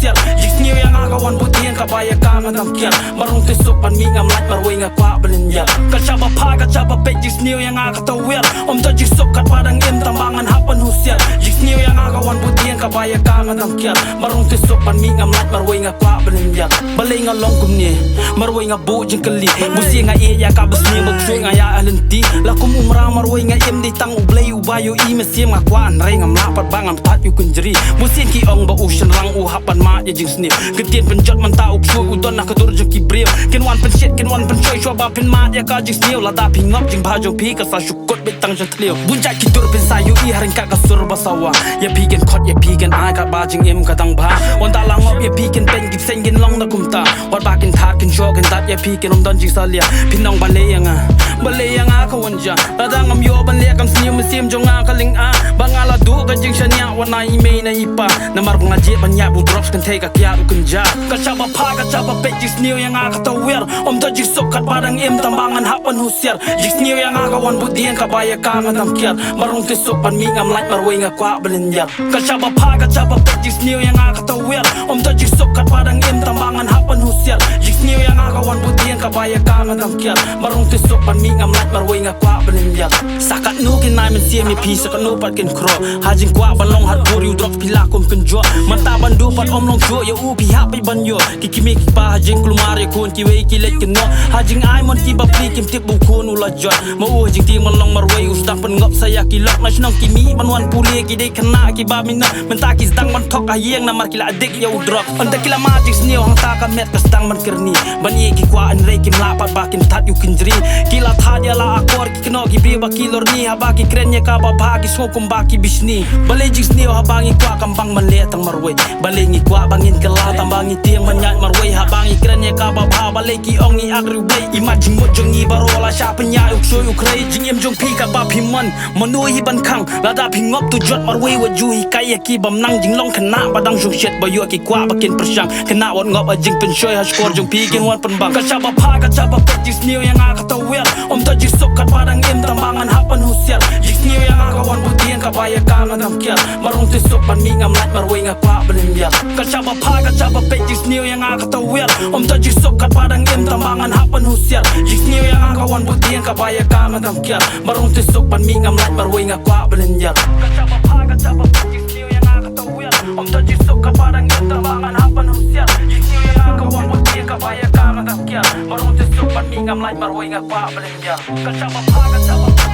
husiar Jisniu yang agawan butian kabaya kangen damkian Marung tisuk pan mi ngam like marway nga kwa belinjar Kacaba pa kacaba pek jisniu yang agatawir Om to jisuk kat padang im tambangan hapan husiar Jisniu yang agawan butian kabaya kangen damkian Marung tisuk pan mi ngam like marway nga kwa belinjar Balay nga long kumni marway nga bu jengkeli Busi nga iya kabesni magsui nga ya alenti Lakum umrah marway nga im di tang ublay ubayo i mesim nga kwa anray ngam lapat bangan tat yu kunjeri Busin ki ong ba usyan rang uhapan ma ya jing snip Ketien penjat manta uksu udon nak kedur jeng kibril Kinwan pensyet kinwan pencoy coba pin ma ya ka jing snil Lada pingop jing bajong pi kasal syukut betang jeng klio Buncak kidur pin sayu i haring kak kasur basawa Ya pigen kot ya pigen ay kat bajing im kadang ba Wanta langop ya pigen pen gip senggin long na kumta Wat bakin tat kin show kin tat ya pigen om don jing salia Pinong balay yang kawanja Lada ngam yo balay kam snil mesim jong kaling Bangala du ka jing shanya wana imay na ipa Namar pengaji banyak bu drops kan tega kya ukenja Kacaba pa kacaba pek jisniu yang agatawir Om to jisuk kat padang im tambangan hapan husiar Jisniu yang agawan budian kabaya kangen damkiar Marung tisuk pan mi ngam like marway nga kwa belinjar Kacaba pa kacaba pek jisniu yang agatawir Om to jisuk kat padang im tambangan hapan husiar Jisniu yang agawan budian kabaya kangen damkiar Marung tisuk pan mi ngam like marway nga kwa belinjar Sakat nu kinay men siya mi pi sakat nu pat kin kro Hajing kwa balong hat buri udrop pilakum kenjo Manta bandu pat om long jo ya upi hapi banyo Kikimi kipa hajing klumari kun kiwe kilet keno Hajing ay mon kiba pli kim tip bukun ula jot Mau hajing ti malong marway ustang pengop saya kilok Na sinong kimi manwan puli kide kena kiba minna Menta kisdang man tok ayeng namar kila adik ya udrop Anda kila majik sniyo hang taka met kasdang man kerni Banyi kikwa anrei kim lapat bakim tat yu kinjri Kila thadya la akor kikeno kibi bakilor ni Habaki krenye kaba bagi sokum baki bisni Balay jik sniyo habangi kwa kambang manletang marway Balay ngi kwa bangin kalatang bangi tiang manyat marway Habangi krenye kaba bha balay ki ongi agri way Imajing mo jong i barola siya panya uksoy ukray Jing im jong pi kaba piman Manuy hiban kang Lada pingop tu jot marway wajuhi kaya ki bam nang jing long kena badang jong shit bayo ki kwa bakin persyang Kena wan ngop ajing pensyoy hashkor jong pi kin wan penbang Kacaba pa kacaba pek jisniyo yang agatawir Om to jisuk kat padang im tambangan hapan husiar Jisniyo yang agawan butian kabaya kangen damkiar Marung tisuk pan mi ngam like marway nga kwa belinjar Kacaba pa kacaba pek jisniyo yang agatawir Om to jisuk kat padang im tambangan hapan husiar Jisniyo yang agawan butian kabaya kangen damkiar Marung tisuk pan mi ngam like marway nga kwa belinjar Kacaba pa kacaba pek jisniyo yang agatawir Om to jisuk kat padang im tambangan hapan husiar Jisniyo yang agawan butian kabaya kangen damkiar Marung tisuk pan mi ngam like marway nga kwa belinjar Kacaba pa kacaba